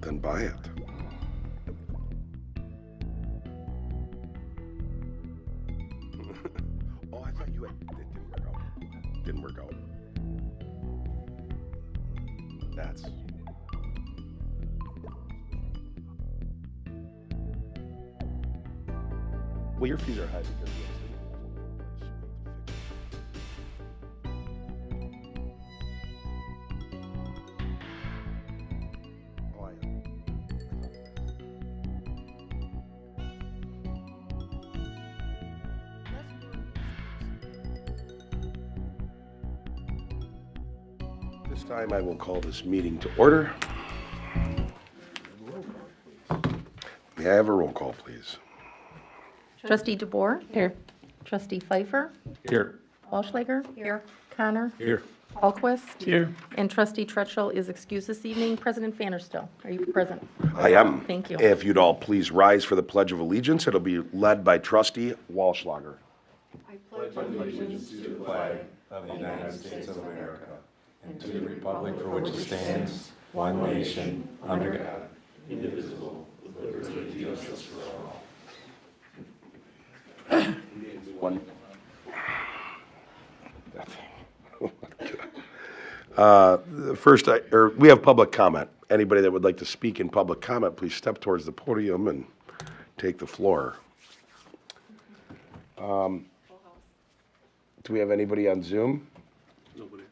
then buy it. Oh, I thought you had, it didn't work out. Didn't work out. That's. Well, your fees are high because you have oh, I am. This time I will call this meeting to order. May I have a roll call, please? Trustee DeBoer? Here. Trustee Pfeiffer? Here. Wallschlager? Here. Connor? Here. Alquist? Here. And Trustee Tretchell is excused this evening. President Vanderstel, are you present? I am. Thank you. If you'd all please rise for the Pledge of Allegiance, it'll be led by Trustee Wallschlager. Pledge allegiance to the flag of the United States of America and to the republic for which it stands, one nation, under God, indivisible, with liberty and justice for all. One. First, we have public comment. Anybody that would like to speak in public comment, please step towards the podium and take the floor. Do we have anybody on Zoom? Nobody.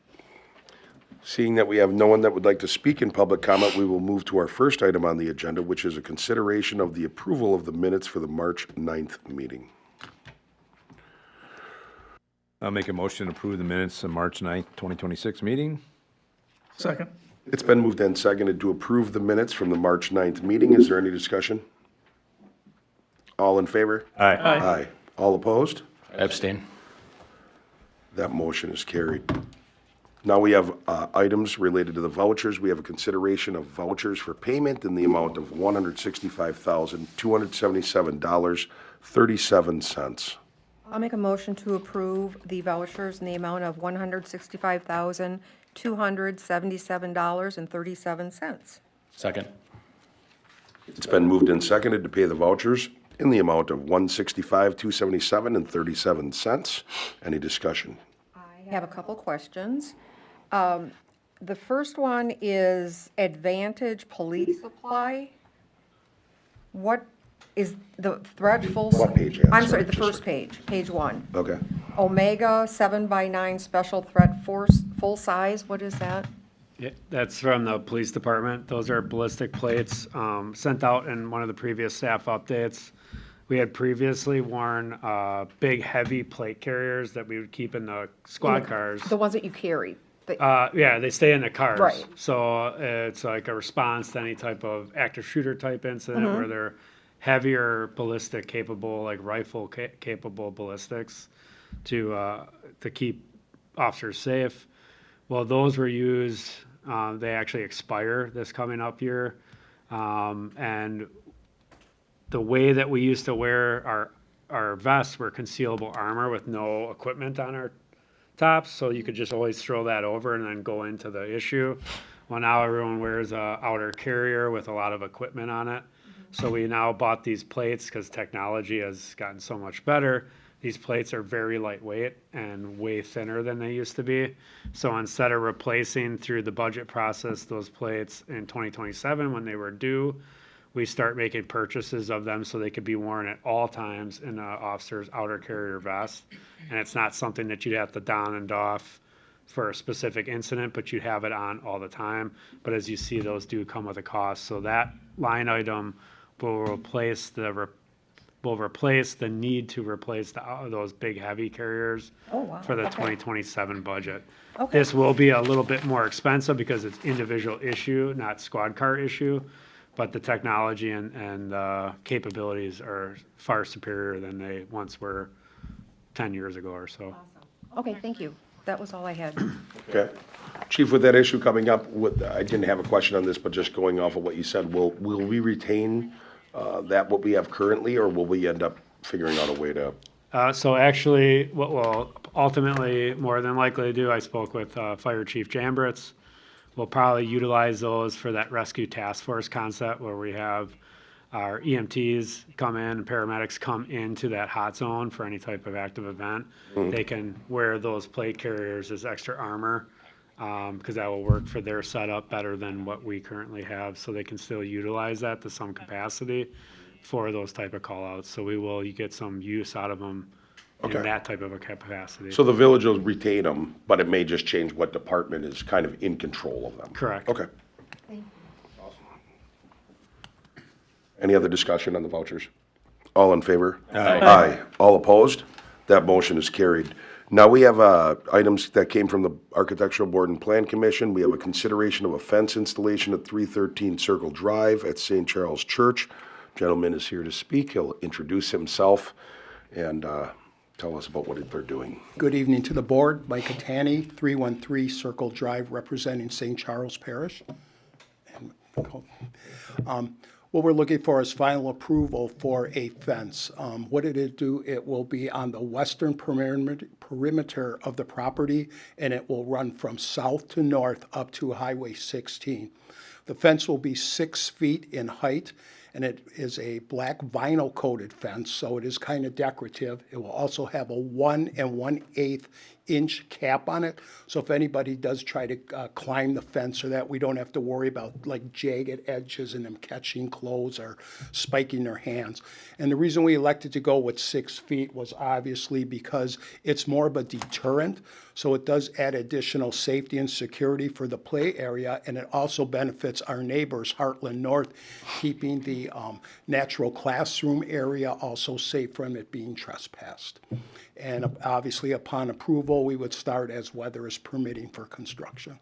Seeing that we have no one that would like to speak in public comment, we will move to our first item on the agenda, which is a consideration of the approval of the minutes for the March 9th meeting. I'll make a motion to approve the minutes of March 9th, 2026 meeting. Second. It's been moved and seconded to approve the minutes from the March 9th meeting. Is there any discussion? All in favor? Aye. Aye. All opposed? Abstain. That motion is carried. Now we have items related to the vouchers. We have a consideration of vouchers for payment in the amount of $165,277.37. I'll make a motion to approve the vouchers in the amount of $165,277.37. Second. It's been moved and seconded to pay the vouchers in the amount of $165,277.37. Any discussion? I have a couple questions. The first one is Advantage Police Supply. What is the threat full? What page? I'm sorry, the first page, page 1. Okay. Omega 7x9 Special Threat Force, full size, what is that? Yeah, that's from the police department. Those are ballistic plates sent out in one of the previous staff updates. We had previously worn big, heavy plate carriers that we would keep in the squad cars. The ones that you carry. Yeah, they stay in the cars. Right. So it's like a response to any type of active shooter type incident where they're heavier ballistic capable, like rifle capable ballistics to keep officers safe. Well, those were used, they actually expire this coming up year. And the way that we used to wear our vests were concealable armor with no equipment on our tops, so you could just always throw that over and then go into the issue. Well, now everyone wears a outer carrier with a lot of equipment on it. So we now bought these plates because technology has gotten so much better. These plates are very lightweight and way thinner than they used to be. So instead of replacing through the budget process those plates in 2027 when they were due, we start making purchases of them so they could be worn at all times in an officer's outer carrier vest. And it's not something that you'd have to don and doff for a specific incident, but you'd have it on all the time. But as you see, those do come with a cost. So that line item will replace the need to replace those big heavy carriers for the 2027 budget. Okay. This will be a little bit more expensive because it's individual issue, not squad car issue, but the technology and capabilities are far superior than they once were 10 years ago or so. Okay, thank you. That was all I had. Okay. Chief, with that issue coming up, I didn't have a question on this, but just going off of what you said, will we retain what we have currently, or will we end up figuring out a way to? So actually, what we'll ultimately more than likely do, I spoke with Fire Chief Jambritz. we'll probably utilize those for that rescue task force concept where we have our EMTs come in and paramedics come into that hot zone for any type of active event. They can wear those plate carriers as extra armor because that will work for their setup better than what we currently have. So they can still utilize that to some capacity for those type of call outs. So you get some use out of them in Okay. that type of a capacity. So the village will retain them, but it may just change what department is kind of in control of them. Correct. Okay. Any other discussion on the vouchers? All in favor? Aye. All opposed? That motion is carried. Now we have items that came from the Architectural Board and Plan Commission. We have a consideration of a fence installation at 313 Circle Drive at St. Charles Church. Gentleman is here to speak. He'll introduce himself and tell us about what they're doing. Good evening to the board. Mike Catani, 313 Circle Drive, representing St. Charles Parish. What we're looking for is final approval for a fence. What it'll do, it will be on the western perimeter of the property, and it will run from south to north up to Highway 16. The fence will be 6 feet in height, and it is a black vinyl coated fence, so it is kind of decorative. It will also have a 1 1/8 inch cap on it, so if anybody does try to climb the fence or that, we don't have to worry about like jagged edges and them catching clothes or spiking their hands. And the reason we elected to go with 6 feet was obviously because it's more of a deterrent, so it does add additional safety and security for the play area, and it also benefits our neighbors, Hartland North, keeping the natural classroom area also safe from it being trespassed. And obviously, upon approval, we would start as weather is permitting for construction.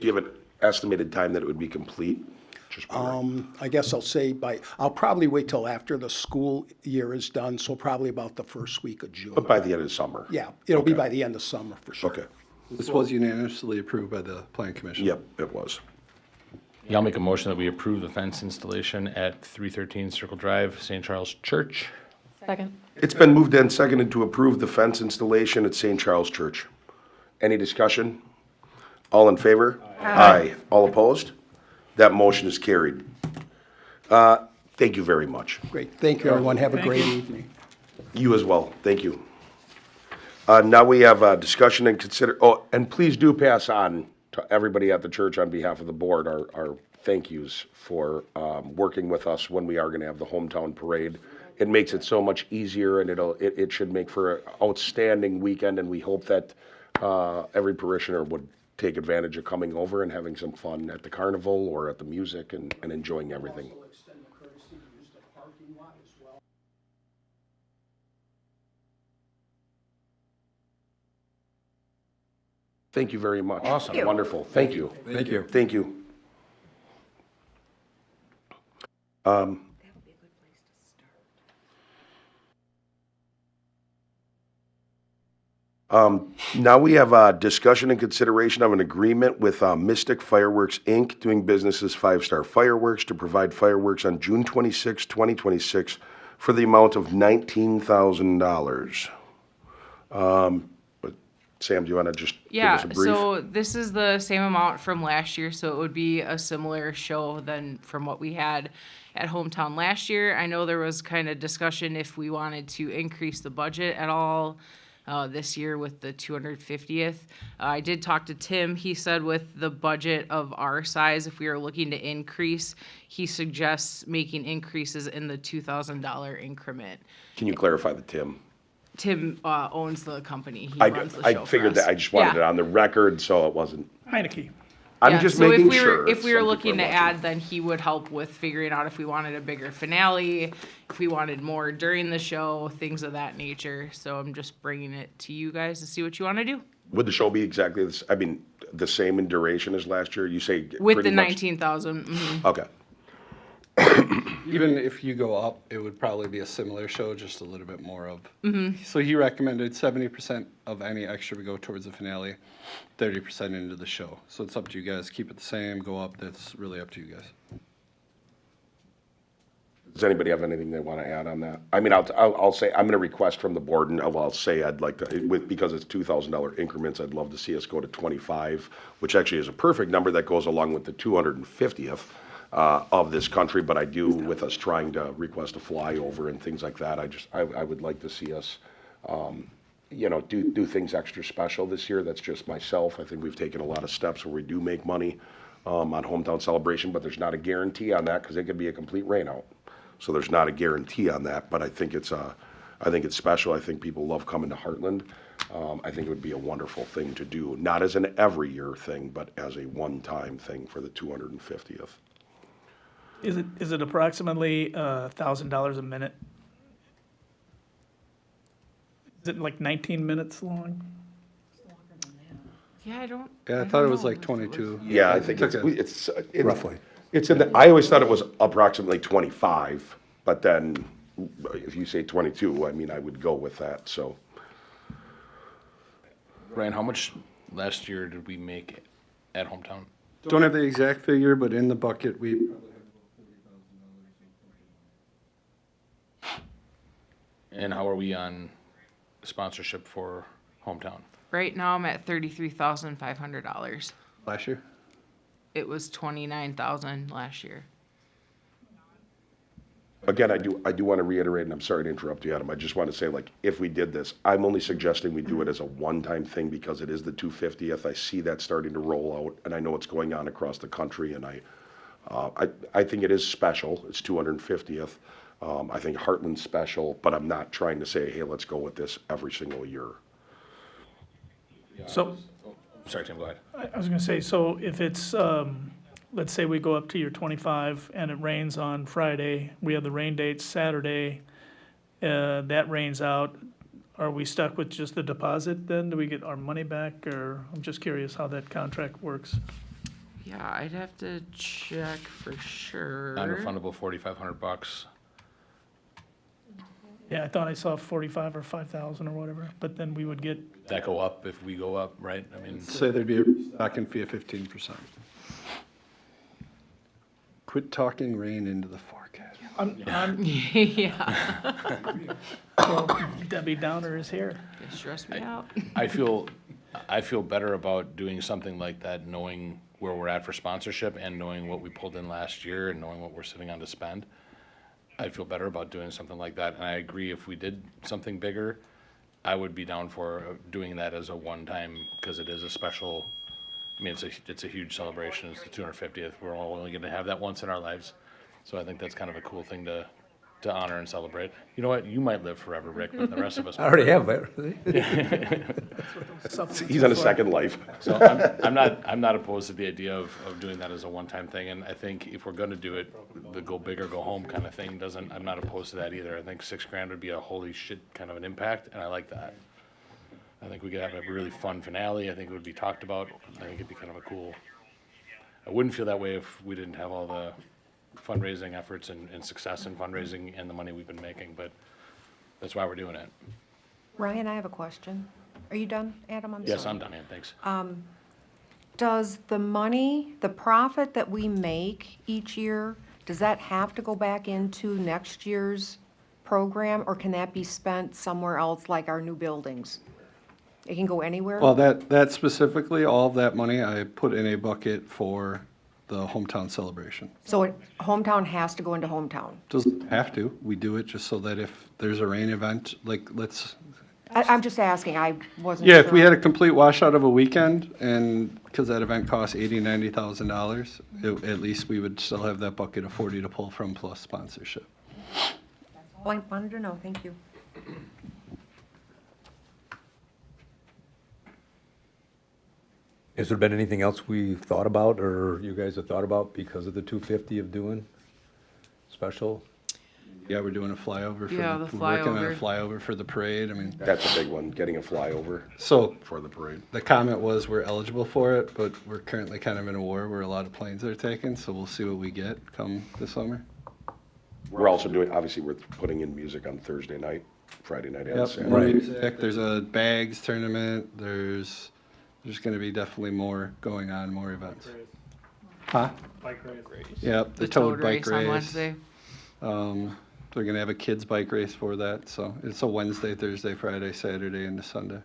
Do you have an estimated time that it would be complete? Just wondering. I guess I'll say I'll probably wait till after the school year is done, so probably about the first week of June. But by the end of summer? Yeah, it'll be Okay. by the end of summer for sure. Okay. This was unanimously approved by the Plan Commission. Yep, it was. Yeah, I'll make a motion that we approve the fence installation at 313 Circle Drive, St. Charles Church. Second. It's been moved and seconded to approve the fence installation at St. Charles Church. Any discussion? All in favor? Aye. All opposed? That motion is carried. Thank you very much. Great, thank you, everyone, have a great evening. You as well, thank you. Now we have discussion and and please do pass on to everybody at the church on behalf of the board our thank yous for working with us when we are gonna have the hometown parade. It makes it so much easier, and it should make for an outstanding weekend, and we hope that every parishioner would take advantage of coming over and having some fun at the carnival or at the music and enjoying everything. Thank you very much. Awesome. Wonderful, thank you. Thank you. Thank you. Now we have discussion and consideration of an agreement with Mystic Fireworks, Inc., doing business as Five Star Fireworks, to provide fireworks on June 26, 2026, for the amount of $19,000. But Sam, do you want to just give Yeah, us a brief? so this is the same amount from last year, so it would be a similar show than from what we had at Hometown last year. I know there was kind of discussion if we wanted to increase the budget at all this year with the 250th. I did talk to Tim. He said with the budget of our size, if we are looking to increase, he suggests making increases in the $2,000 increment. Can you clarify the Tim? Tim owns the company. He I runs the show for figured that, us. I just wanted Yeah. it on the record, so it wasn't. Heineke. I'm Yeah, just so making if we sure. were, if we were some people looking to are watching. add, then he would help with figuring out if we wanted a bigger finale, if we wanted more during the show, things of that nature. So I'm just bringing it to you guys to see what you want to do. Would the show be exactly this, I mean, the same in duration as last year? You say With pretty the much- 19,000, Okay. Even if you go up, it would probably be a similar show, just a little bit more of. Mm-hmm. So he recommended 70% of any extra would go towards the finale, 30% into the show. So it's up to you guys. Keep it the same, go up. That's really up to you guys. Does anybody have anything they want to add on that? I mean, I'll say, I'm going to request from the board, and I'll say I'd like to, because it's $2,000 increments, I'd love to see us go to 25, which actually is a perfect number that goes along with the 250th of this country, but I do, with us trying to request a flyover and things like that, I would like to see us, do things extra special this year. That's just myself. I think we've taken a lot of steps where we do make money on hometown celebration, but there's not a guarantee on that because it could be a complete rainout. So there's not a guarantee on that, but I think it's special. I think people love coming to Hartland. I think it would be a wonderful thing to do, not as an every year thing, but as a one-time thing for the 250th. Is it approximately $1,000 a minute? Is it like 19 minutes long? Yeah, I thought it was like 22. Yeah, I think Okay. it's Roughly. It's in the, I always thought it was approximately 25, but then if you say 22, I mean, I would go with that, so. Ryan, how much last year did we make at hometown? Don't have the exact figure, but in the bucket, we And how are we on sponsorship for hometown? Right now, I'm at $33,500. last year. It was 29,000 last year. Again, I do want to reiterate, and I'm sorry to interrupt you, Adam, I just want to say, like, if we did this, I'm only suggesting we do it as a one-time thing because it is the 250th. I see that starting to roll out, and I know what's going on across the country, and I think it is special. It's 250th. I think Hartland's special, but I'm not trying to say, hey, let's go with this every single year. So, Sorry, Tim, go ahead. I was gonna say, so if it's, let's say we go up to your 25 and it rains on Friday, we have the rain date Saturday, that rains out, are we stuck with just the deposit then? Do we get our money back, or, I'm just curious how that contract works. Yeah, I'd have to check for sure. Non-refundable $4,500. Yeah, I thought I saw 45 or 5,000 or whatever, but then we would get, That go up if we go up, right? I mean, Say there'd be a stocking fee of 15%. Quit talking rain into the forecast. Yeah, well, Debbie Downer is here. it stressed me out. I feel better about doing something like that, knowing where we're at for sponsorship and knowing what we pulled in last year and knowing what we're sitting on to spend. I'd feel better about doing something like that. And I agree, if we did something bigger, I would be down for doing that as a one-time, because it is a special, I mean, it's a huge celebration. It's the 250th. We're all only gonna have that once in our lives. So I think that's kind of a cool thing to honor and celebrate. You know what? You might live forever, Rick, but the rest of us. I already have it. He's on a second life. So I'm not opposed to the idea of doing that as a one-time thing, and I think if we're gonna do it, the go big or go home kind of thing I'm not opposed to that either. I think $6,000 would be a holy shit kind of an impact, and I like that. I think we could have a really fun finale. I think it would be talked about. I think it'd be kind of a cool, I wouldn't feel that way if we didn't have all the fundraising efforts and success in fundraising and the money we've been making, but that's why we're doing it. Ryan, I have a question. Are you done, Adam? I'm Yes, sorry. I'm done, Ann, thanks. Does the money, the profit that we make each year, does that have to go back into next year's program, or can that be spent somewhere else, like our new buildings? It can go anywhere? Well, that specifically, all of that money I put in a bucket for the hometown celebration. So hometown has to go into hometown? Doesn't have to. We do it just so that if there's a rain event, like, I'm just asking, I wasn't sure. yeah, if we had a complete washout of a weekend, and, because that event costs $80,000, $90,000, at least we would still have that bucket of 40 to pull from plus sponsorship. All I wanted to know, thank you. Has there been anything else we've thought about, or you guys have thought about because of the 250 of doing special? Yeah, we're doing a flyover for, Yeah, the we're working on a flyover. flyover for the parade. I mean, That's a big one, getting a flyover so for the parade. the comment was we're eligible for it, but we're currently kind of in a war where a lot of planes are taken, so we'll see what we get come this summer. We're also doing, obviously, we're putting in music on Thursday night, Friday night, and Yep, Saturday. music, there's a bags tournament, there's gonna be definitely more going on, more events. Huh? Bike race. Yep, The Toad toad bike race on race. Wednesday. They're gonna have a kids bike race for that, so it's a Wednesday, Thursday, Friday, Saturday, and a Sunday.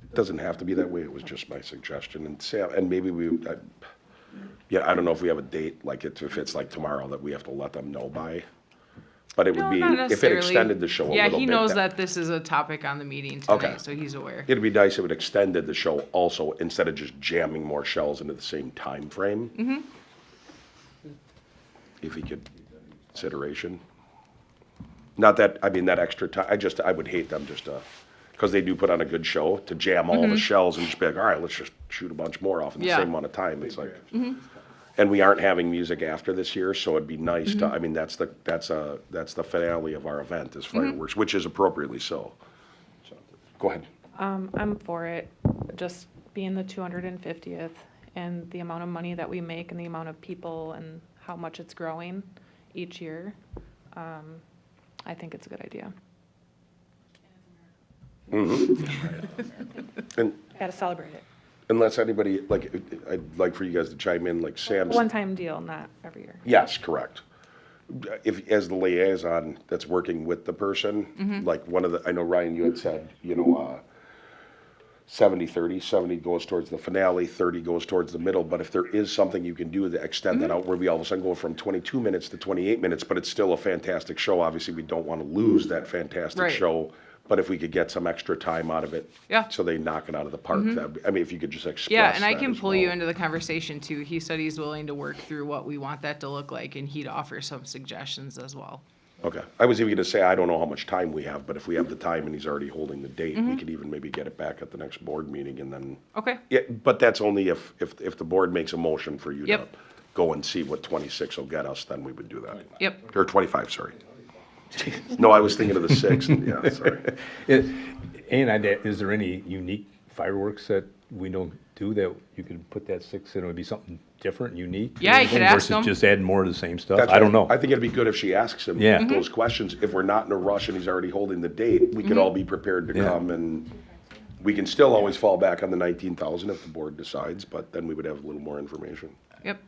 It doesn't have to be that way, it was just my suggestion, and Sam, and maybe yeah, I don't know if we have a date, like if it's like tomorrow that we have to let them know by, but it would No, be, not if it necessarily. extended the show a little bit. Yeah, he knows that this is a topic on the meeting tonight, Okay. so he's aware. It'd be nice if it extended the show also, instead of just jamming more shells into the same time frame. Mm-hmm. If he could, consideration. Not that, I mean, that extra time, I would hate them just to, because they do put on a good show, to jam all the shells and just be like, all right, let's just shoot a bunch more off in the Mm-hmm. Yeah. same amount of time. It's like, and we aren't having music after this year, so it'd be nice to, I mean, that's the finale of our event is fireworks, which is appropriately so. So, go ahead. I'm for it, just being the 250th and the amount of money that we make and the amount of people and how much it's growing each year. I think it's a good idea. And Gotta celebrate it. unless anybody, like, I'd like for you guys to chime in, like Sam's. One-time deal, not every year. Yes, correct. If, as the liaison that's working with the person, like one of the, I know Ryan, you had said, 70-30, 70 goes towards the finale, 30 goes towards the middle, but if there is something you can do to extend that out, where we all of a sudden go from 22 minutes to 28 minutes, but it's still a fantastic show, obviously, we don't want to lose that fantastic Right. show, but if we could get some extra time out of it. Yeah. So they knock it out of the park, I mean, if you could just express Yeah, and I that can as pull you well. into the conversation too. He said he's willing to work through what we want that to look like, and he'd offer some suggestions as well. Okay. I was even gonna say, I don't know how much time we have, but if we have the time and he's already holding the date, we could even maybe get it back at the next board meeting and then, Okay. yeah, but that's only if the board makes a motion for you to Yep. go and see what 26 will get us, then we would do that. Yep. Or 25, sorry. No, I was thinking of the 6, yeah, sorry. Is there any unique fireworks that we don't do that you could put that 6 in? It would be something different, unique? Yeah, you could ask him. Versus just add more of the same stuff? That's I don't right. know. I think it'd be good if she asks him Yeah. those questions. If we're not in a rush and he's already holding the date, we could all be prepared to Yeah. come, and we can still always fall back on the 19,000 if the board decides, but then we would have a little more information. Yep.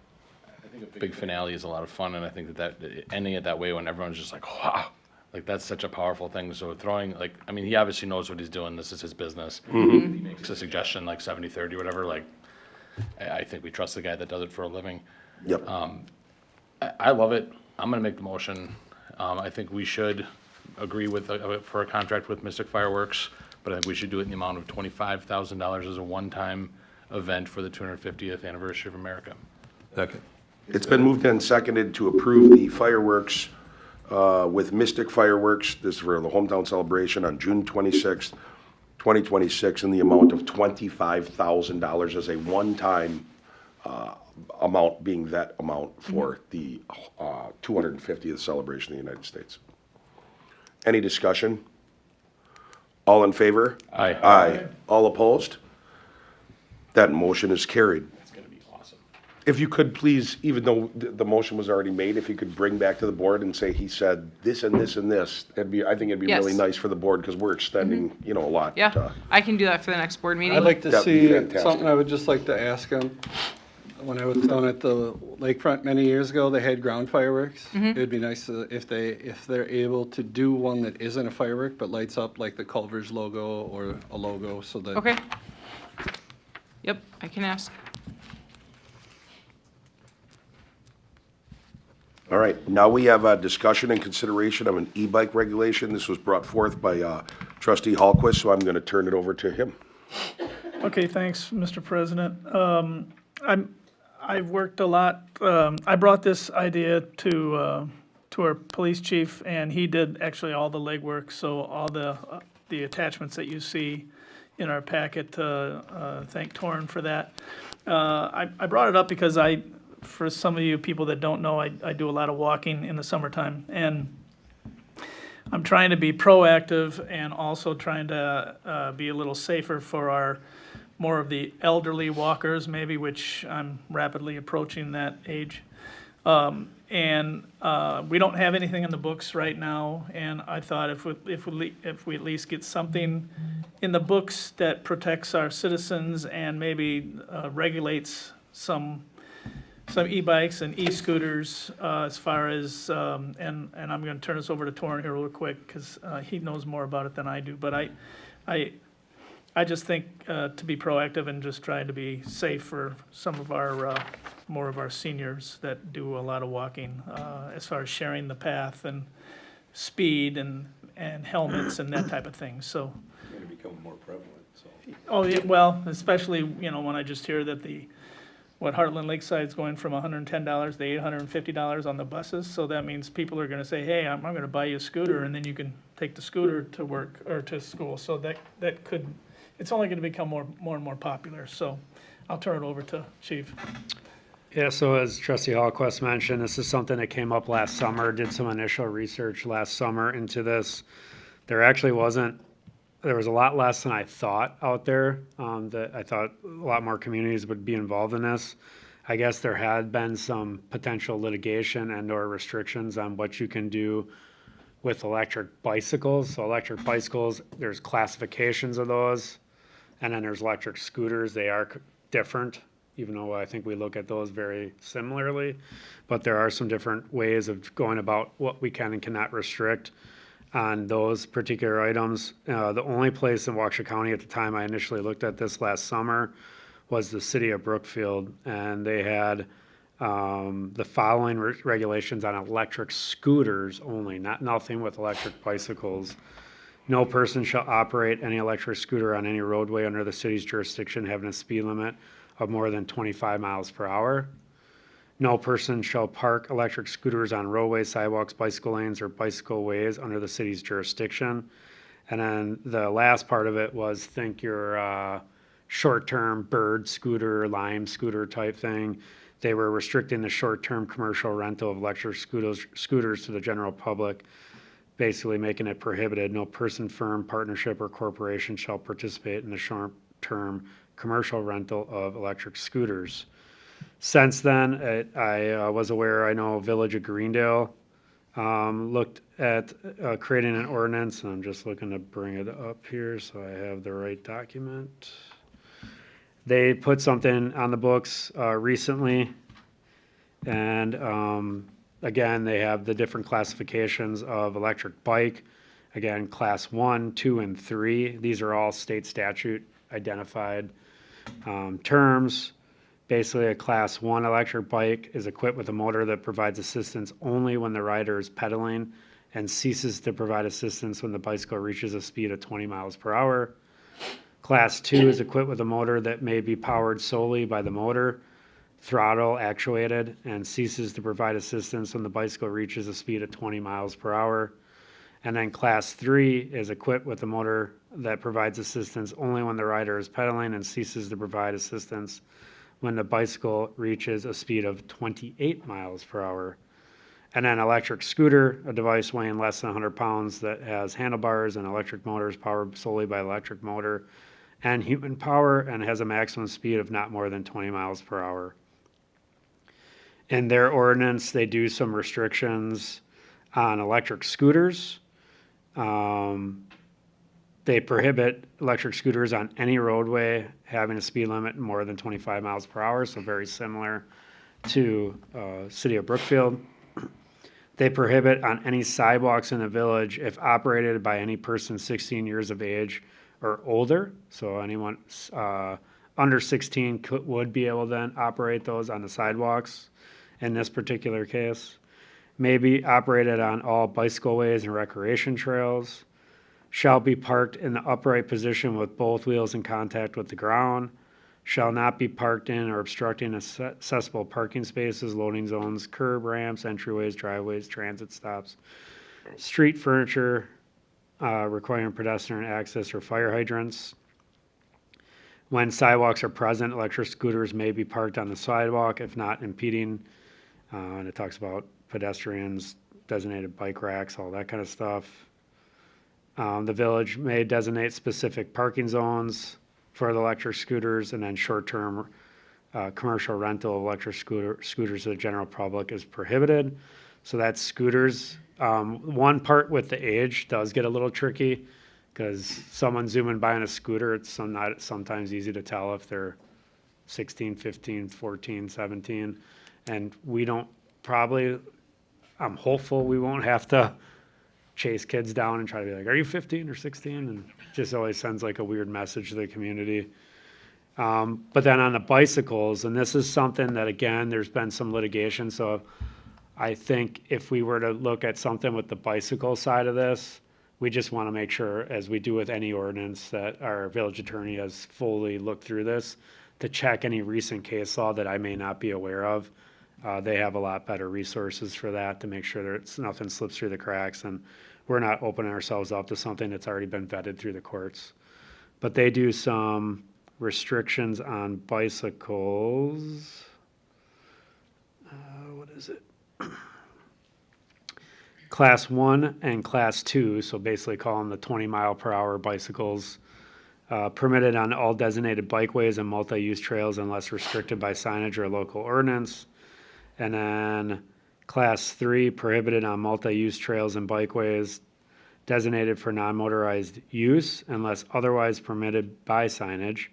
Big finale is a lot of fun, and I think that ending it that way when everyone's just like, wow, like that's such a powerful thing. So throwing, like, I mean, he obviously knows what he's doing. This is his business. He makes a suggestion like 70-30, whatever. Like, I think we trust the guy that does it for a living. Yep. I love it. I'm gonna make the motion. I think we should agree with, for a contract with Mystic Fireworks, but I think we should do it in the amount of $25,000 as a one-time event for the 250th anniversary of America. Second. It's been moved and seconded to approve the fireworks with Mystic Fireworks. This is for the hometown celebration on June 26th, 2026, in the amount of $25,000 as a one-time amount, being that amount for the 250th celebration of the United States. Any discussion? All in favor? Aye. Aye. All opposed? That motion is carried. It's gonna be awesome. If you could please, even though the motion was already made, if you could bring back to the board and say, he said this and this and this, I think it'd be really Yes. nice for the board, because we're extending, a lot. Yeah, I can do that for the next board meeting. I'd like to That'd be see, fantastic. something I would just like to ask them. When I was down at the lakefront many years ago, they had ground fireworks. It'd be nice if they're able to do one that isn't a firework, but lights up like the Culver's logo or a logo, so that. Okay. Yep, I can ask. All right, now we have a discussion and consideration of an e-bike regulation. This was brought forth by Trustee Hallquist, so I'm going to turn it over to him. Okay, thanks, Mr. President. I've worked a lot. I brought this idea to our police chief, and he did actually all the legwork. So all the attachments that you see in our packet, thank Torrin for that. I brought it up because for some of you people that don't know, I do a lot of walking in the summertime, and I'm trying to be proactive and also trying to be a little safer for more of the elderly walkers maybe, which I'm rapidly approaching that age. And we don't have anything in the books right now, and I thought if we at least get something in the books that protects our citizens and maybe regulates some e-bikes and e-scooters as far as, and I'm gonna turn this over to Torrin here real quick, because he knows more about it than I do, but I just think to be proactive and just try to be safe for some of our, more of our seniors that do a lot of walking, as far as sharing the path and speed and helmets and that type of thing, so. It's gonna become more prevalent, so. Oh, yeah, well, especially, when I just hear that Hartland Lakeside's going from $110 to $850 on the buses, so that means people are gonna say, hey, I'm gonna buy you a scooter, and then you can take the scooter to work or to school, so that could, it's only gonna become more and more popular, so I'll turn it over to Chief. Yeah, so as Trustee Hallquist mentioned, this is something that came up last summer, did some initial research last summer into this. There was a lot less than I thought out there, that I thought a lot more communities would be involved in this. I guess there had been some potential litigation and or restrictions on what you can do with electric bicycles. So electric bicycles, there's classifications of those, and then there's electric scooters. They are different, even though I think we look at those very similarly, but there are some different ways of going about what we can and cannot restrict on those particular items. The only place in Wallschlager County at the time I initially looked at this last summer was the city of Brookfield, and they had the following regulations on electric scooters only, nothing with electric bicycles. No person shall operate any electric scooter on any roadway under the city's jurisdiction having a speed limit of more than 25 miles per hour. No person shall park electric scooters on roadways, sidewalks, bicycle lanes, or bicycle ways under the city's jurisdiction. And then the last part of it was think your short-term bird scooter, lime scooter type thing. They were restricting the short-term commercial rental of electric scooters to the general public, basically making it prohibited. No person, firm, partnership, or corporation shall participate in the short-term commercial rental of electric scooters. Since then, I was aware, I know Village of Greendale looked at creating an ordinance, and I'm just looking to bring it up here so I have the right document. They put something on the books recently, and again, they have the different classifications of electric bike. Again, class 1, 2, and 3. These are all state statute identified terms. Basically, a class 1 electric bike is equipped with a motor that provides assistance only when the rider is pedaling and ceases to provide assistance when the bicycle reaches a speed of 20 miles per hour. Class 2 is equipped with a motor that may be powered solely by the motor, throttle actuated, and ceases to provide assistance when the bicycle reaches a speed of 20 miles per hour. And then class 3 is equipped with a motor that provides assistance only when the rider is pedaling and ceases to provide assistance when the bicycle reaches a speed of 28 miles per hour. And then electric scooter, a device weighing less than 100 pounds that has handlebars and electric motors powered solely by electric motor and human power and has a maximum speed of not more than 20 miles per hour. In their ordinance, they do some restrictions on electric scooters. They prohibit electric scooters on any roadway having a speed limit more than 25 miles per hour, so very similar to City of Brookfield. They prohibit on any sidewalks in the village if operated by any person 16 years of age or older. So anyone under 16 would be able to then operate those on the sidewalks in this particular case. May be operated on all bicycle ways and recreation trails. Shall be parked in the upright position with both wheels in contact with the ground. Shall not be parked in or obstructing accessible parking spaces, loading zones, curb ramps, entryways, driveways, transit stops, street furniture, requiring pedestrian access or fire hydrants. When sidewalks are present, electric scooters may be parked on the sidewalk if not impeding. And it talks about pedestrians, designated bike racks, all that kind of stuff. The village may designate specific parking zones for the electric scooters, and then short-term commercial rental of electric scooters to the general public is prohibited. So that's scooters. One part with the age does get a little tricky because someone zooming by on a scooter, it's sometimes easy to tell if they're 16, 15, 14, 17. And we don't probably, I'm hopeful we won't have to chase kids down and try to be like, are you 15 or 16? And it just always sends like a weird message to the community. But then on the bicycles, and this is something that, again, there's been some litigation. So I think if we were to look at something with the bicycle side of this, we just want to make sure, as we do with any ordinance, that our village attorney has fully looked through this to check any recent case law that I may not be aware of. They have a lot better resources for that to make sure that nothing slips through the cracks and we're not opening ourselves up to something that's already been vetted through the courts. But they do some restrictions on bicycles. What is it? Class 1 and Class 2, so basically call them the 20-mile-per-hour bicycles, permitted on all designated bikeways and multi-use trails unless restricted by signage or local ordinance. And then Class 3, prohibited on multi-use trails and bikeways designated for non-motorized use unless otherwise permitted by signage.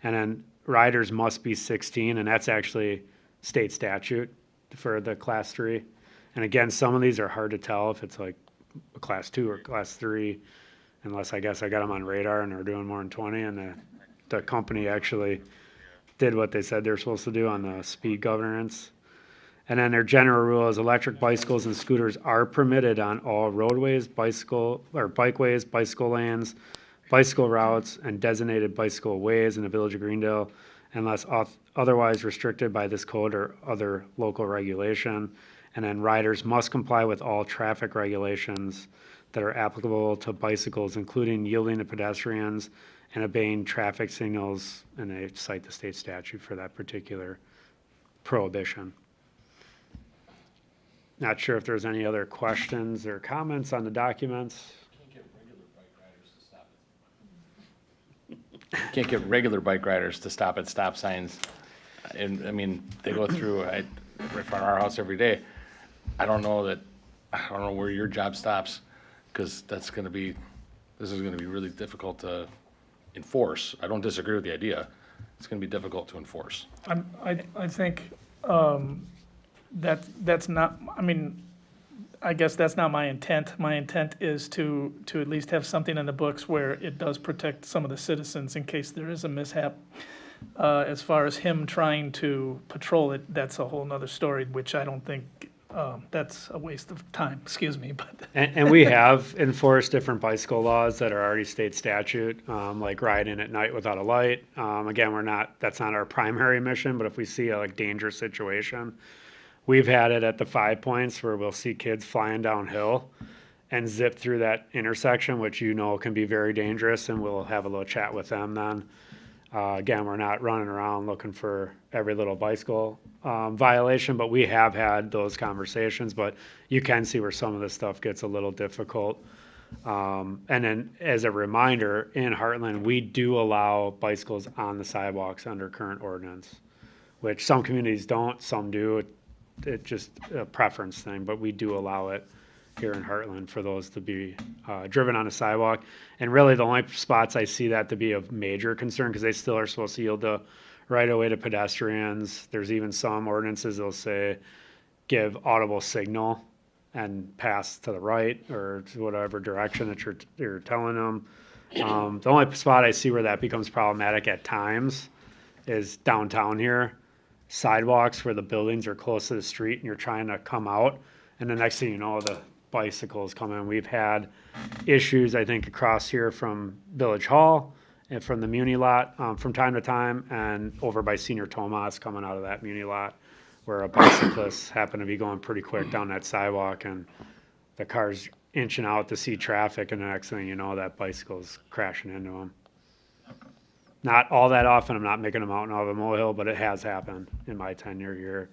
And then riders must be 16, and that's actually state statute for the Class 3. And again, some of these are hard to tell if it's like a Class 2 or Class 3, unless I guess I got them on radar and they're doing more than 20, and the company actually did what they said they're supposed to do on the speed governance. And then their general rule is electric bicycles and scooters are permitted on all roadways, bikeways, bicycle lanes, bicycle routes, and designated bicycle ways in the village of Greendale, unless otherwise restricted by this code or other local regulation. And then riders must comply with all traffic regulations that are applicable to bicycles, including yielding to pedestrians and obeying traffic signals, and they cite the state statute for that particular prohibition. Not sure if there's any other questions or comments on the documents. Can't get regular bike riders to stop at stop signs. And, I mean, they go through, right in front of our house every day. I don't know where your job stops, because this is gonna be really difficult to enforce. I don't disagree with the idea. It's gonna be difficult to enforce. I think that's not, I mean, I guess that's not my intent. My intent is to at least have something in the books where it does protect some of the citizens in case there is a mishap. As far as him trying to patrol it, that's a whole nother story, which I don't think, that's a waste of time, excuse me, but. And we have enforced different bicycle laws that are already state statute, like riding at night without a light. Again, that's not our primary mission, but if we see a dangerous situation, we've had it at the 5 Points where we'll see kids flying downhill and zip through that intersection, which can be very dangerous, and we'll have a little chat with them then. Again, we're not running around looking for every little bicycle violation, but we have had those conversations, but you can see where some of this stuff gets a little difficult. And then as a reminder, in Hartland, we do allow bicycles on the sidewalks under current ordinance, which some communities don't, some do. It's just a preference thing, but we do allow it here in Hartland for those to be driven on a sidewalk. And really the only spots I see that to be of major concern, because they still are supposed to yield the right of way to pedestrians. There's even some ordinances that'll say give audible signal and pass to the right or to whatever direction that you're telling them. The only spot I see where that becomes problematic at times is downtown here. Sidewalks where the buildings are close to the street and you're trying to come out, and the next thing you know, the bicycles come in. We've had issues, I think, across here from Village Hall and from the Muni lot from time to time, and over by Senior Tomas coming out of that Muni lot, where a bicyclist happened to be going pretty quick down that sidewalk, and the car's inching out to see traffic, and the next thing you know, that bicycle's crashing into him. Not all that often. I'm not making a mountain out of a molehill, but it has happened in my tenure here,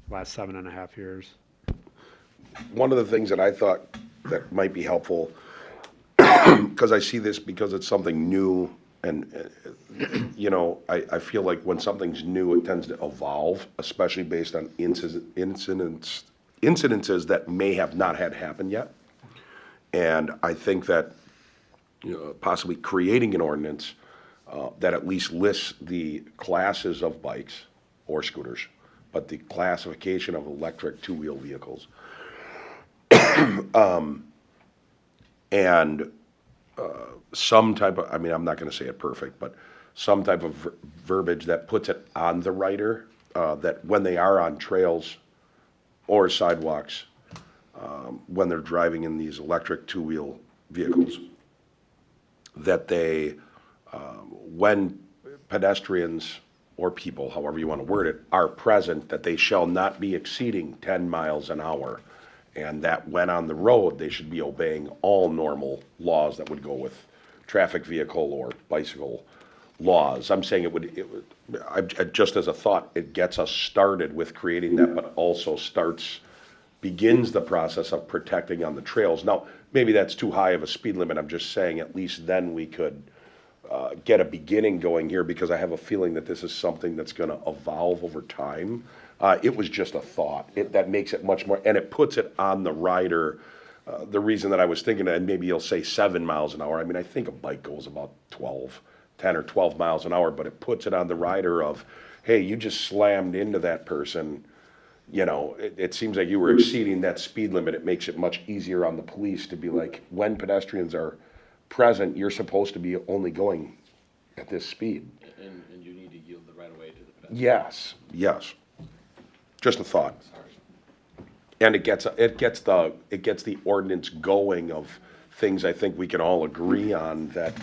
last 7.5 years. One of the things that I thought that might be helpful, because I see this because it's something new And, you know, I feel like when something's new, it tends to evolve, especially based on incidences that may have not had happened yet. And I think that, you know, possibly creating an ordinance that at least lists the classes of bikes or scooters, but the classification of electric two-wheel vehicles. And some type of, I mean, I'm not gonna say it perfect, but some type of verbiage that puts it on the rider, that when they are on trails or sidewalks, when they're driving in these electric two-wheel vehicles, that they, when pedestrians or people, however you want to word it, are present, that they shall not be exceeding 10 miles an hour. And that when on the road, they should be obeying all normal laws that would go with traffic vehicle or bicycle laws. I'm saying just as a thought, it gets us started with creating that, but also begins the process of protecting on the trails. Now, maybe that's too high of a speed limit. I'm just saying at least then we could get a beginning going here, because I have a feeling that this is something that's going to evolve over time. It was just a thought. That makes it much more, and it puts it on the rider. The reason that I was thinking, and maybe you'll say 7 miles an hour. I mean, I think a bike goes about 10 or 12 miles an hour, but it puts it on the rider of, hey, you just slammed into that person. You know, it seems like you were exceeding that speed limit. It makes it much easier on the police to be like, when pedestrians are present, you're supposed to be only going at this speed. And you need to yield the right of way to the pedestrian. Yes. Just a thought. And it gets the ordinance going of things I think we can all agree on that,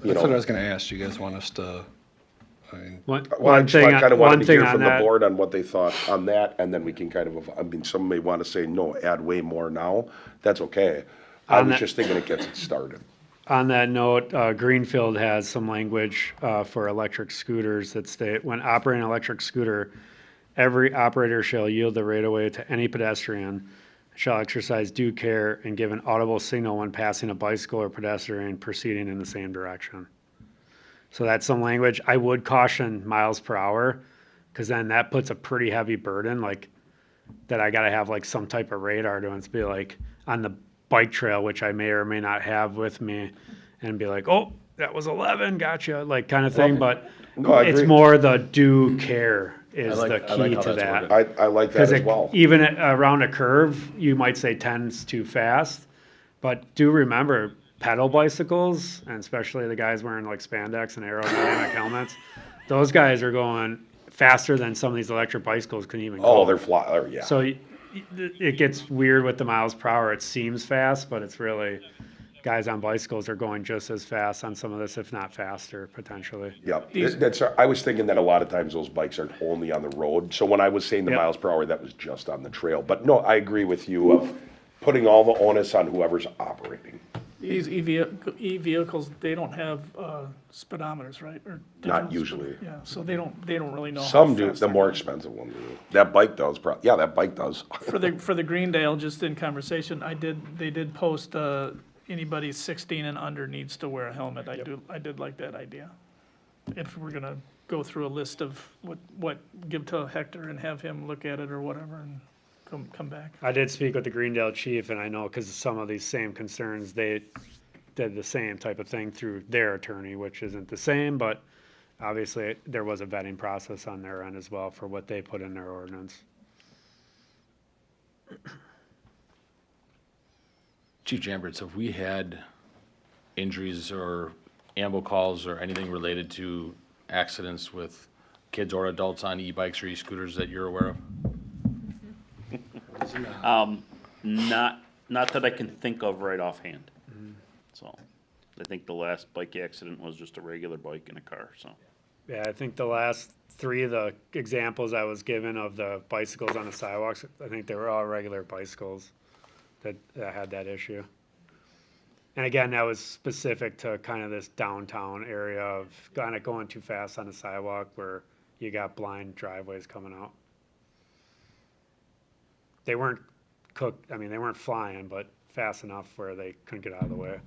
you That's what I know. was gonna ask. Do you guys want us to, I mean, Well, I One just kind of wanted one to thing hear on from the that, board on what they thought on that, and then we can kind of, I mean, some may want to say, no, add way more now. That's okay. I On was that- just thinking it gets it started. on that note, Greenfield has some language for electric scooters that state, when operating an electric scooter, every operator shall yield the right of way to any pedestrian, shall exercise due care and give an audible signal when passing a bicycle or pedestrian proceeding in the same direction. So that's some language. I would caution miles per hour, because then that puts a pretty heavy burden, like that I gotta have like some type of radar to be like on the bike trail, which I may or may not have with me, and be like, oh, that was 11, gotcha, like kind of thing. But No, I it's agree. more the due care is I the like key how to that's that. worded. I like that Because as well. even around a curve, you might say 10's too fast, but do remember pedal bicycles, and especially the guys wearing like spandex and aerodynamic helmets, those guys are going faster than some of these electric bicycles can even go. Oh, they're yeah. So it gets weird with the miles per hour. It seems fast, but it's really, guys on bicycles are going just as fast on some of this, if not faster, potentially. Yep, I was thinking that a lot of times those bikes are only on the road, so when I was saying the Yep. miles per hour, that was just on the trail. But no, I agree with you of putting all the onus on whoever's operating. These e-vehicles, they don't have speedometers, right? Or Not digital usually. Yeah, so they don't really know how Some do, fast the they're more going. expensive one do. That bike does, yeah, that bike does. For the Greendale, just in conversation, they did post, anybody 16 and under needs to wear a helmet. I did like that idea. If we're gonna go through a list of what give to Hector and have him look at it or whatever and come back. I did speak with the Greendale chief, and I know because of some of these same concerns, they did the same type of thing through their attorney, which isn't the same, but obviously there was a vetting process on their end as well for what they put in their ordinance. Chief Jamberts, have we had injuries or ambo calls or anything related to accidents with kids or adults on e-bikes or e-scooters that you're aware of? Not that I can think of right offhand. So, I think the last bike accident was just a regular bike in a car, so. Yeah, I think the last three of the examples I was given of the bicycles on the sidewalks, I think they were all regular bicycles that had that issue. And again, that was specific to kind of this downtown area of kind of going too fast on the sidewalk where you got blind driveways coming out. They weren't they weren't flying, but fast enough where they couldn't get out of the way.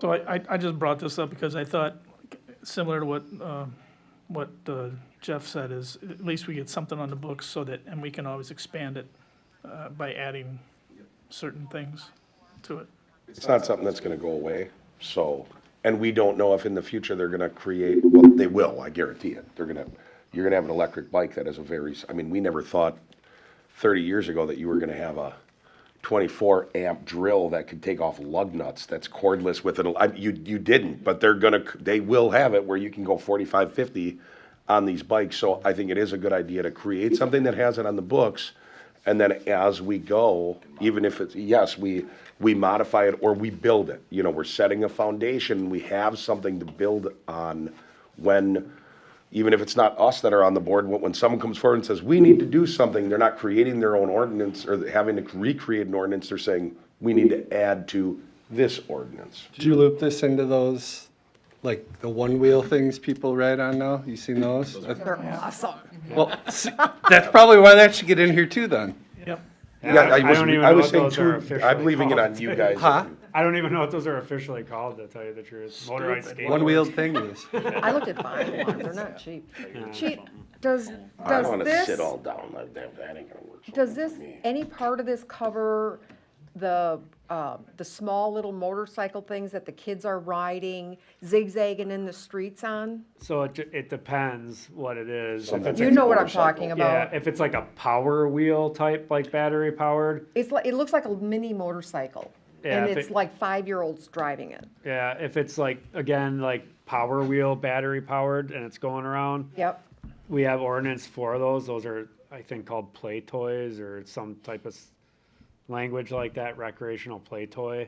So I just brought this up because I thought, similar to what Jeff said, is at least we get something on the books so that, and we can always expand it by adding certain things to it. It's not something that's gonna go away, so, and we don't know if in the future they're gonna create, well, they will, I guarantee it. You're gonna have an electric bike that is a very, I mean, we never thought 30 years ago that you were gonna have a 24 amp drill that could take off lug nuts that's cordless with an, you didn't, but they will have it where you can go 45, 50 on these bikes. So I think it is a good idea to create something that has it on the books. And then as we go, even if it's, yes, we modify it or we build it, you know, we're setting a foundation, we have something to build on when, even if it's not us that are on the board, when someone comes forward and says, we need to do something, they're not creating their own ordinance or having to recreate an ordinance, they're saying, we need to add to this ordinance. Did you loop this into those, like the one-wheel things people ride on now? You seen those? They're awesome. Well, see, that's probably why that should get in here too then. Yep. Yeah, I don't even I know was what saying those are too, officially I'm leaving it on called. you guys. Huh? I don't even know what those are officially called, to tell you the truth. Motorized skateboards. One-wheeled thingies. I looked at buying one, they're not cheap. Chief, does I don't wanna this, sit all down like that, that ain't gonna work. so does well this, for me. any part of this cover the small little motorcycle things that the kids are riding, zigzagging in the streets on? So it depends what it is. If Sometimes it's You it's know what I'm motorcycle. talking Yeah, about. if it's like a power wheel type, like battery powered, It's like, it looks like a mini motorcycle. Yeah, And if it's it- like 5-year-olds driving it. yeah, if it's like, again, like power wheel battery powered and it's going around, Yep. we have ordinance for those. Those are, I think, called play toys or some type of language like that, recreational play toy.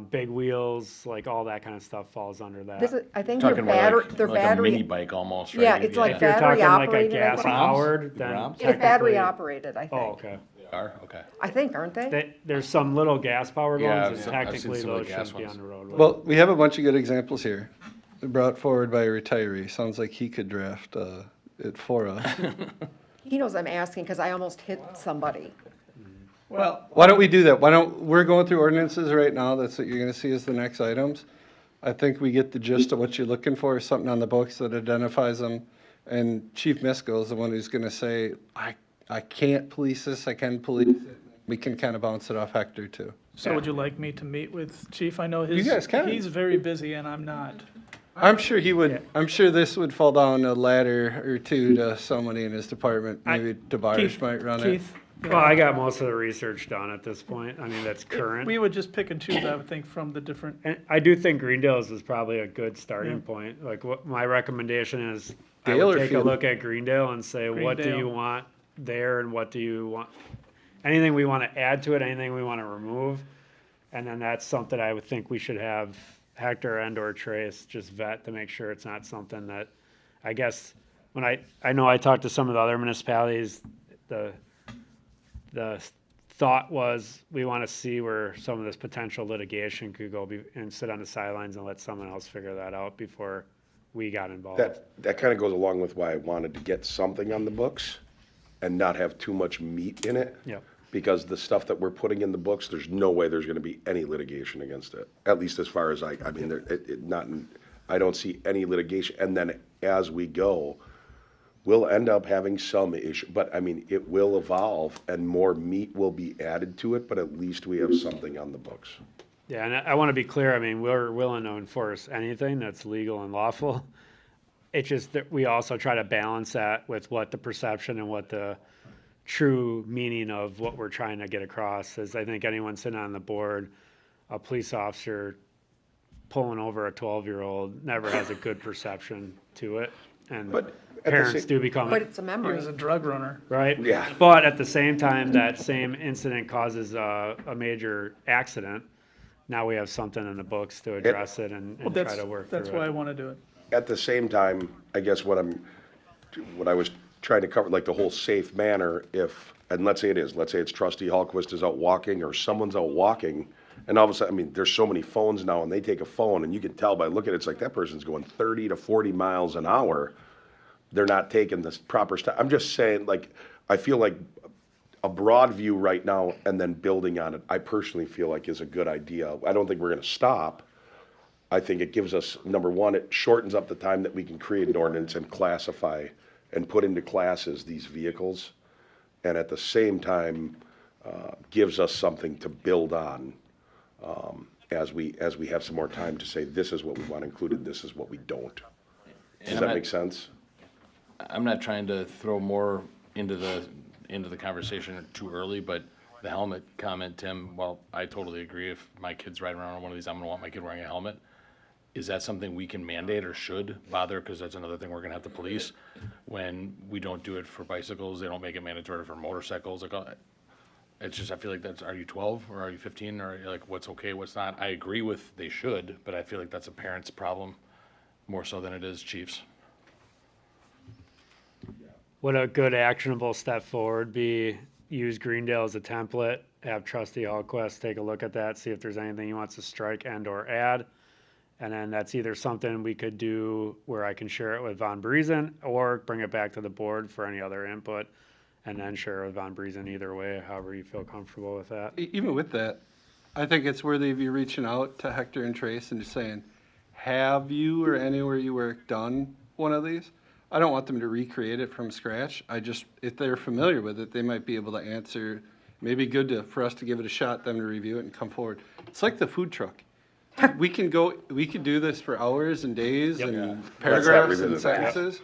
Big wheels, like all that kind of stuff falls under that. This is, I think their Talking more battery, like, their like a mini battery, bike almost, right? yeah, it's like If you're battery talking like a operated, I gas think. powered, then Roms? It's battery technically- operated, I Oh, think. okay. Are, okay. I think, aren't they? There's some little gas powered Yeah, ones, I've and seen technically some of the those gas shouldn't be ones. on the road. Well, we have a bunch of good examples here, brought forward by a retiree. Sounds like he could draft it for us. He knows I'm asking because I almost hit somebody. Well, why don't we do that? We're going through ordinances right now, that's what you're gonna see as the next items. I think we get the gist of what you're looking for, something on the books that identifies them. And Chief Misko is the one who's gonna say, I can't police this, I can police it. We can kind of bounce it off Hector too. So would you like me to meet with Chief? I know his. guys can. He's very busy and I'm not. I'm sure he would, I'm sure this would fall down a ladder or two to somebody in his department, maybe DeBarge Keith- might run it. Keith, Well, I got most of the research done at this point. I mean, that's current. we would just pick and choose, I would think, from the different, And I do think Greendale's is probably a good starting point. Like, what my recommendation is, I Dale would or take a Field? look at Greendale and say, what do you Greendale. want there and what do you want? Anything we want to add to it, anything we want to remove. And then that's something I would think we should have Hector and or Trace just vet to make sure it's not something that, I guess, when I know I talked to some of the other municipalities, the thought was, we want to see where some of this potential litigation could go and sit on the sidelines and let someone else figure that out before we got involved. That kind of goes along with why I wanted to get something on the books and not have too much meat in it. Yep. Because the stuff that we're putting in the books, there's no way there's gonna be any litigation against it. At least as far as I mean, I don't see any litigation. And then as we go, we'll end up having some issue, but I mean, it will evolve and more meat will be added to it, but at least we have something on the books. Yeah, and I want to be clear, I mean, we're willing to enforce anything that's legal and lawful. It's just that we also try to balance that with what the perception and what the true meaning of what we're trying to get across is. I think anyone sitting on the board, a police officer pulling over a 12-year-old never has a good perception to it. And But at the parents same- do become, But it's a he memory. was a drug runner. right? Yeah. But at the same time, that same incident causes a major accident. Now we have something in the books to address it and Well, try that's, to work through it. that's why I want to do it. At the same time, I guess what I was trying to cover, like the whole safe manner, and let's say it's Trustee Hallquist is out walking or someone's out walking, and all of a sudden, I mean, there's so many phones now, and they take a phone, and you can tell by looking at it, it's like that person's going 30 to 40 miles an hour. They're not taking the proper step. I'm just saying, like, I feel like a broad view right now and then building on it, I personally feel like is a good idea. I don't think we're gonna stop, I think it gives us, number one, it shortens up the time that we can create an ordinance and classify and put into classes these vehicles. And at the same time, gives us something to build on, as we have some more time to say, this is what we want included, this is what we don't. Does that make sense? I'm not trying to throw more into the conversation too early, but the helmet comment, Tim, well, I totally agree. If my kid's riding around on one of these, I'm gonna want my kid wearing a helmet. Is that something we can mandate or should bother? Because that's another thing we're gonna have to police. When we don't do it for bicycles, they don't make it mandatory for motorcycles. Like, it's just, I feel like that's, are you 12 or are you 15 or like what's okay, what's not? I agree with they should, but I feel like that's a parent's problem more so than it is chief's. Would a good actionable step forward be use Greendale as a template, have Trustee Hallquist take a look at that, see if there's anything he wants to strike and or add? And then that's either something we could do where I can share it with Von Briesen or bring it back to the board for any other input and then share it with Von Briesen either way, however you feel comfortable with that. Even with that, I think it's worthy of you reaching out to Hector and Trace and just saying, have you or anywhere you work done one of these? I don't want them to recreate it from scratch. I just, if they're familiar with it, they might be able to answer. Maybe good for us to give it a shot, them to review it and come forward. It's like the food truck. We can do this for hours and days and paragraphs and sentences.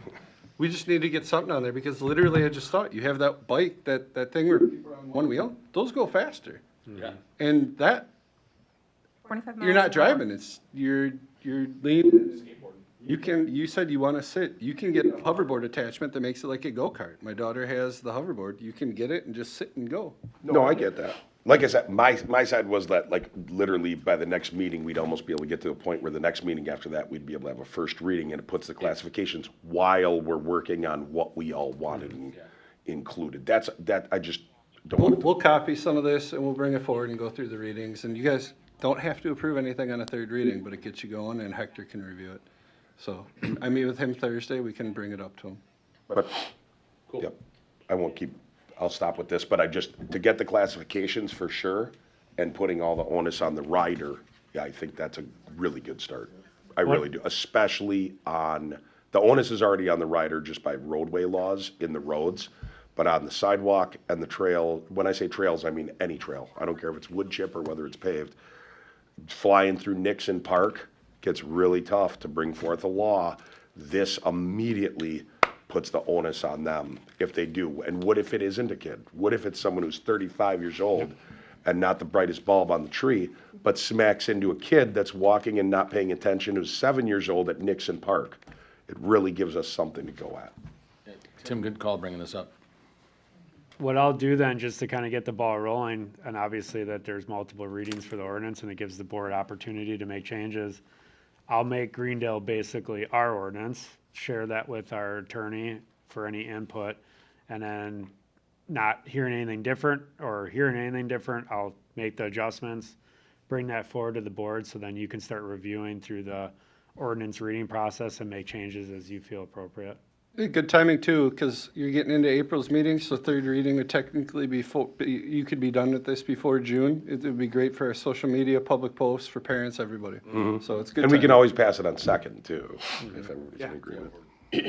We just need to get something on there because literally I just thought, you have that bike, that thing where people are on one wheel, those go faster. Yeah. And that, 25 you're miles not an hour. driving, you're leaning. You said you want to sit. You can get a hoverboard attachment that makes it like a go-kart. My daughter has the hoverboard. You can get it and just sit and go. No, I get that. Like I said, my side was that, like, literally by the next meeting, we'd almost be able to get to a point where the next meeting after that, we'd be able to have a first reading and it puts the classifications while we're working on what we all wanted included. That I just don't want to. We'll copy some of this and we'll bring it forward and go through the readings. And you guys don't have to approve anything on a third reading, but it gets you going and Hector can review it. So I meet with him Thursday. We can bring it up to him. But, yep, I'll stop with this, but to get the classifications for sure and putting all the onus on the rider, yeah, I think that's a really good start. I really do, especially on, the onus is already on the rider just by roadway laws in the roads, but on the sidewalk and the trail, when I say trails, I mean any trail. I don't care if it's wood chip or whether it's paved. Flying through Nixon Park gets really tough to bring forth a law. This immediately puts the onus on them if they do. And what if it isn't a kid? What if it's someone who's 35 years old and not the brightest bulb on the tree, but smacks into a kid that's walking and not paying attention who's 7 years old at Nixon Park? It really gives us something to go at. Tim, good call bringing this up. What I'll do then, just to kind of get the ball rolling, and obviously that there's multiple readings for the ordinance and it gives the board opportunity to make changes, I'll make Greendale basically our ordinance, share that with our attorney for any input, and then not hearing anything different or hearing anything different, I'll make the adjustments, bring that forward to the board so then you can start reviewing through the ordinance reading process and make changes as you feel appropriate. Good timing too, because you're getting into April's meeting, so third reading would technically be you could be done with this before June. It would be great for our social media, public posts, for parents, everybody. So it's good. And we can timing. always pass it on second too, if everybody's in agreement. We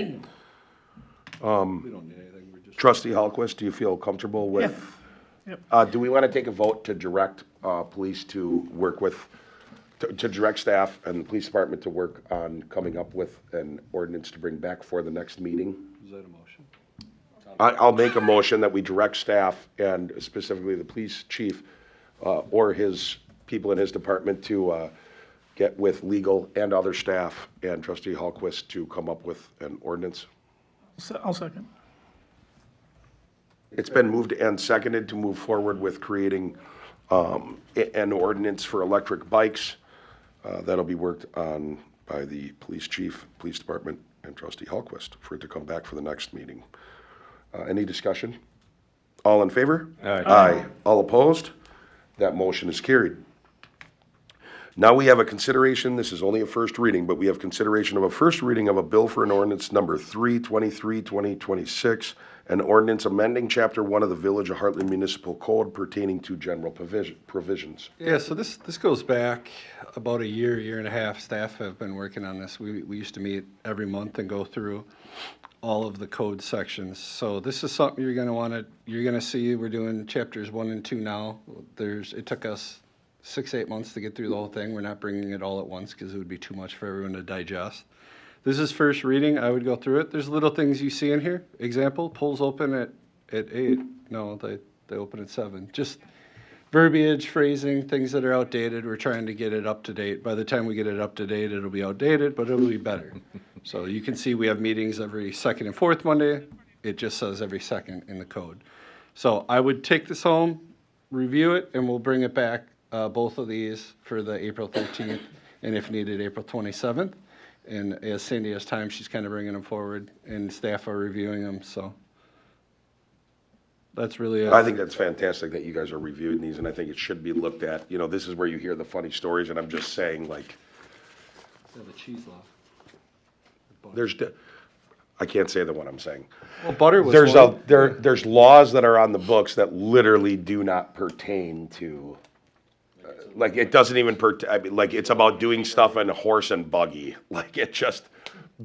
don't need anything. We're just. Trustee Hallquist, do you feel comfortable with? Yep. Do we want to take a vote to direct police to work with, to direct staff and the police department to work on coming up with an ordinance to bring back for the next meeting? Is that a motion? I'll make a motion that we direct staff and specifically the police chief or his people in his department to get with legal and other staff and Trustee Hallquist to come up with an ordinance. I'll second. It's been moved and seconded to move forward with creating an ordinance for electric bikes. That'll be worked on by the police chief, police department, and Trustee Hallquist for it to come back for the next meeting. Any discussion? All in favor? Aye. Aye. All opposed? That motion is carried. Now we have a consideration, this is only a first reading, but we have consideration of a first reading of a bill for an ordinance number 323, 2026, an ordinance amending Chapter 1 of the Village of Hartland Municipal Code pertaining to general provisions. Yeah, so this goes back about a year and a half. Staff have been working on this. We used to meet every month and go through all of the code sections. So this is something you're gonna see. We're doing chapters 1 and 2 now. It took us 6-8 months to get through the whole thing. We're not bringing it all at once because it would be too much for everyone to digest. This is first reading. I would go through it. There's little things you see in here. Example, polls open at 8. No, they open at 7. Just verbiage, phrasing, things that are outdated. We're trying to get it up to date. By the time we get it up to date, it'll be outdated, but it'll be better. So you can see we have meetings every second and fourth Monday. It just says every second in the code. So I would take this home, review it, and we'll bring it back, both of these, for the April 13th, and if needed, April 27th. And as Cindy has time, she's kind of bringing them forward, and staff are reviewing them, so that's really it. I think that's fantastic that you guys are reviewing these, and I think it should be looked at. You know, this is where you hear the funny stories, and I'm just saying, like, The cheese law. I can't say the one I'm saying. Well, butter was There's one. there's laws that are on the books that literally do not pertain to, like, it doesn't even I mean, like, it's about doing stuff in a horse and buggy. Like, it just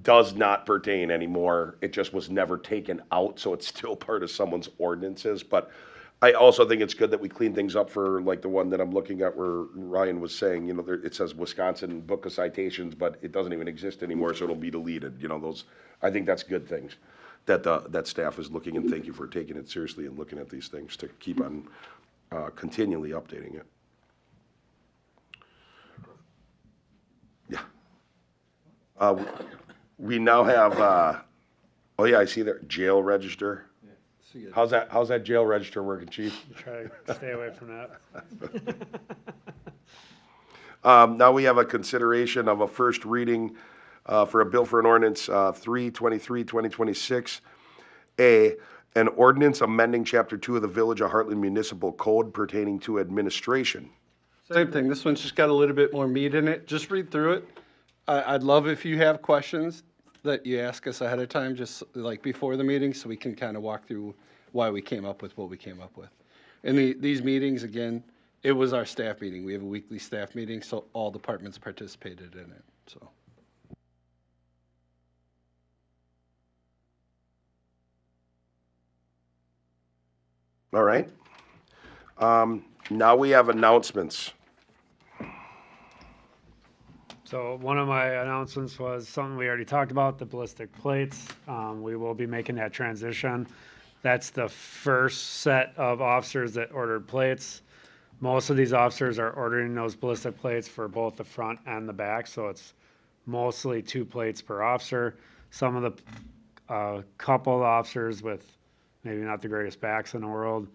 does not pertain anymore. It just was never taken out, so it's still part of someone's ordinances. But I also think it's good that we clean things up for, like, the one that I'm looking at where Ryan was saying, you know, it says Wisconsin Book of Citations, but it doesn't even exist anymore, so it'll be deleted. You know, those, I think that's good things that that staff is looking, and thank you for taking it seriously and looking at these things to keep on continually updating it. Yeah. We now have, oh yeah, I see there, jail register. How's that jail register working, Chief? Try to stay away from that. Now we have a consideration of a first reading for a bill for an ordinance 323, 2026. An ordinance amending Chapter 2 of the Village of Hartland Municipal Code pertaining to administration. Same thing. This one's just got a little bit more meat in it. Just read through it. I'd love if you have questions that you ask us ahead of time, just like before the meeting, so we can kind of walk through why we came up with what we came up with. And these meetings, again, it was our staff meeting. We have a weekly staff meeting, so all departments participated in it, so. All right. Now we have announcements. So one of my announcements was something we already talked about, the ballistic plates. We will be making that transition. That's the first set of officers that ordered plates. Most of these officers are ordering those ballistic plates for both the front and the back, so it's mostly 2 plates per officer. Some of the couple of officers with maybe not the greatest backs in the world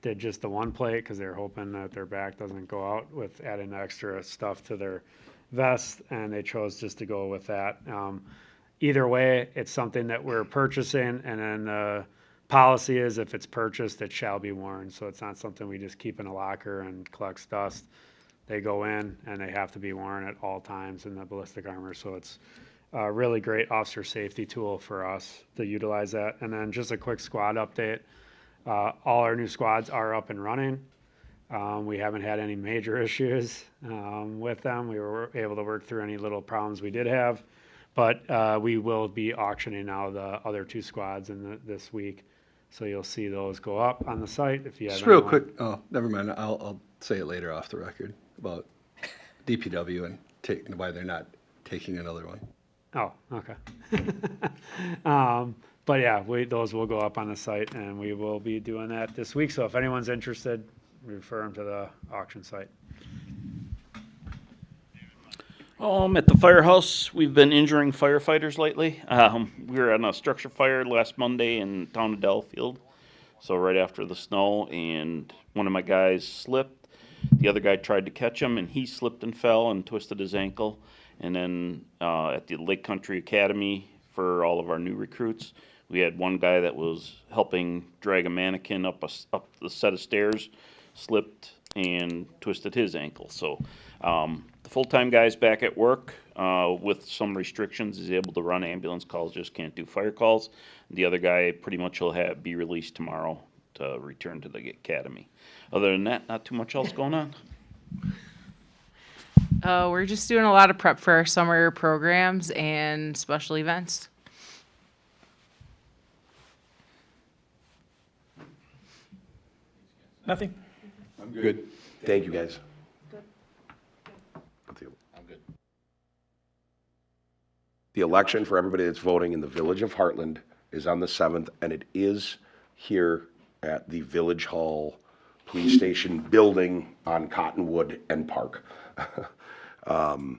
did just the 1 plate because they're hoping that their back doesn't go out with adding extra stuff to their vest, and they chose just to go with that. Either way, it's something that we're purchasing, and then the policy is if it's purchased, it shall be worn. So it's not something we just keep in a locker and collects dust. They go in and they have to be worn at all times in the ballistic armor. So it's a really great officer safety tool for us to utilize that. And then just a quick squad update. All our new squads are up and running. We haven't had any major issues with them. We were able to work through any little problems we did have, but we will be auctioning now the other 2 squads this week. So you'll see those go up on the site if you have Just real anyone. quick, oh, never mind, I'll say it later off the record about DPW and why they're not taking another one. Oh, okay. But yeah, those will go up on the site, and we will be doing that this week. So if anyone's interested, refer them to the auction site. At the firehouse, we've been injuring firefighters lately. We were on a structure fire last Monday in town of Delafield, so right after the snow, and one of my guys slipped. The other guy tried to catch him, and he slipped and fell and twisted his ankle. And then at the Lake Country Academy for all of our new recruits, we had one guy that was helping drag a mannequin up the set of stairs, slipped and twisted his ankle. So the the full-time guy's back at work, with some restrictions. He's able to run ambulance calls, just can't do fire calls. The other guy pretty much will be released tomorrow to return to the academy. Other than that, not too much else going on. We're just doing a lot of prep for our summer programs and special events. Nothing? I'm good. Thank you, guys. I'm good. The election for everybody that's voting in the village of Hartland is on the 7th, and it is here at the Village Hall Police Station building on Cottonwood and Park. One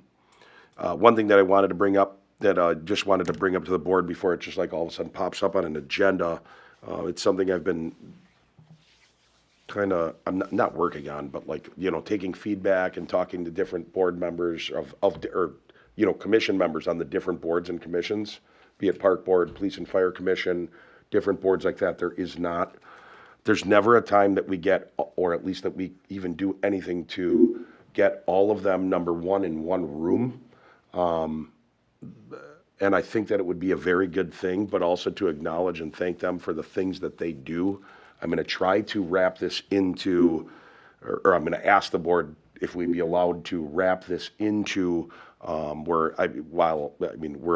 thing that I wanted to bring up, that I just wanted to bring up to the board before it just like all of a sudden pops up on an agenda, it's something I've been kind of, I'm not working on, but like, taking feedback and talking to different board members or commission members on the different boards and commissions, be it Park Board, Police and Fire Commission, different boards like that. There's never a time that we get, or at least that we even do anything to get all of them, number one, in one room. And I think that it would be a very good thing, but also to acknowledge and thank them for the things that they do. I'm going to try to wrap this into, or I'm going to ask the board if we'd be allowed to wrap this into we're a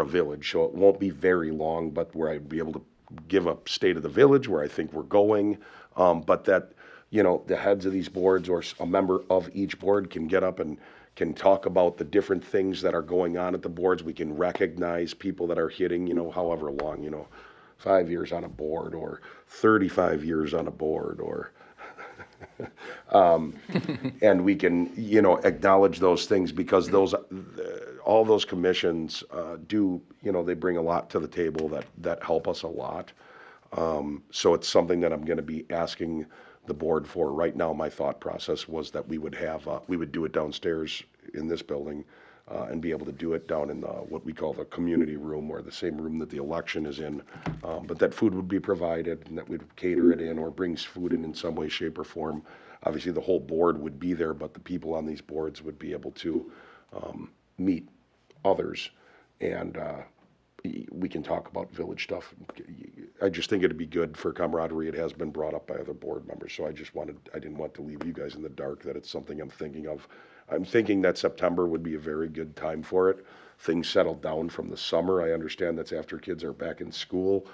village, so it won't be very long, but where I'd be able to give a state of the village, where I think we're going, but that, the heads of these boards or a member of each board can get up and can talk about the different things that are going on at the boards. We can recognize people that are hitting, however long, 5 years on a board or 35 years on a board or and we can, acknowledge those things, because all those commissions do, they bring a lot to the table that help us a lot. So it's something that I'm going to be asking the board for. Right now, my thought process was that we would do it downstairs in this building and be able to do it down in what we call the community room, or the same room that the election is in. But that food would be provided, and that we'd cater it in or brings food in some way, shape, or form. Obviously, the whole board would be there, but the people on these boards would be able to meet others, and we can talk about village stuff. I just think it'd be good for camaraderie. It has been brought up by other board members, so I didn't want to leave you guys in the dark that it's something I'm thinking of. I'm thinking that September would be a very good time for it. Things settle down from the summer. I understand that's after kids are back in school,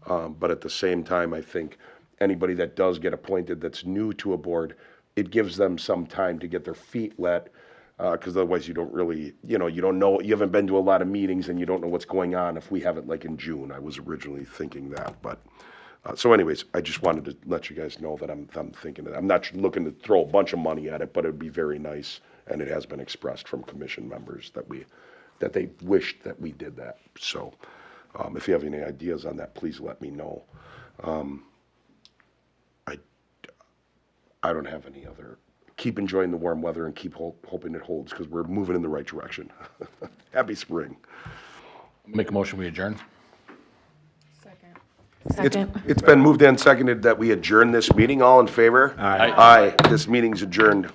but at the same time, I think anybody that does get appointed that's new to a board, it gives them some time to get their feet wet, because otherwise you don't really, you don't know, you haven't been to a lot of meetings and you don't know what's going on if we have it like in June. I was originally thinking that, but so anyways, I just wanted to let you guys know that I'm thinking that. I'm not looking to throw a bunch of money at it, but it'd be very nice, and it has been expressed from commission members that they wished that we did that. So if you have any ideas on that, please let me know. I don't have any other. Keep enjoying the warm weather and keep hoping it holds, because we're moving in the right direction. Happy spring. Make a motion, we adjourn. It's been moved and seconded that we adjourn this meeting. All in favor? Aye. Aye. This meeting's adjourned.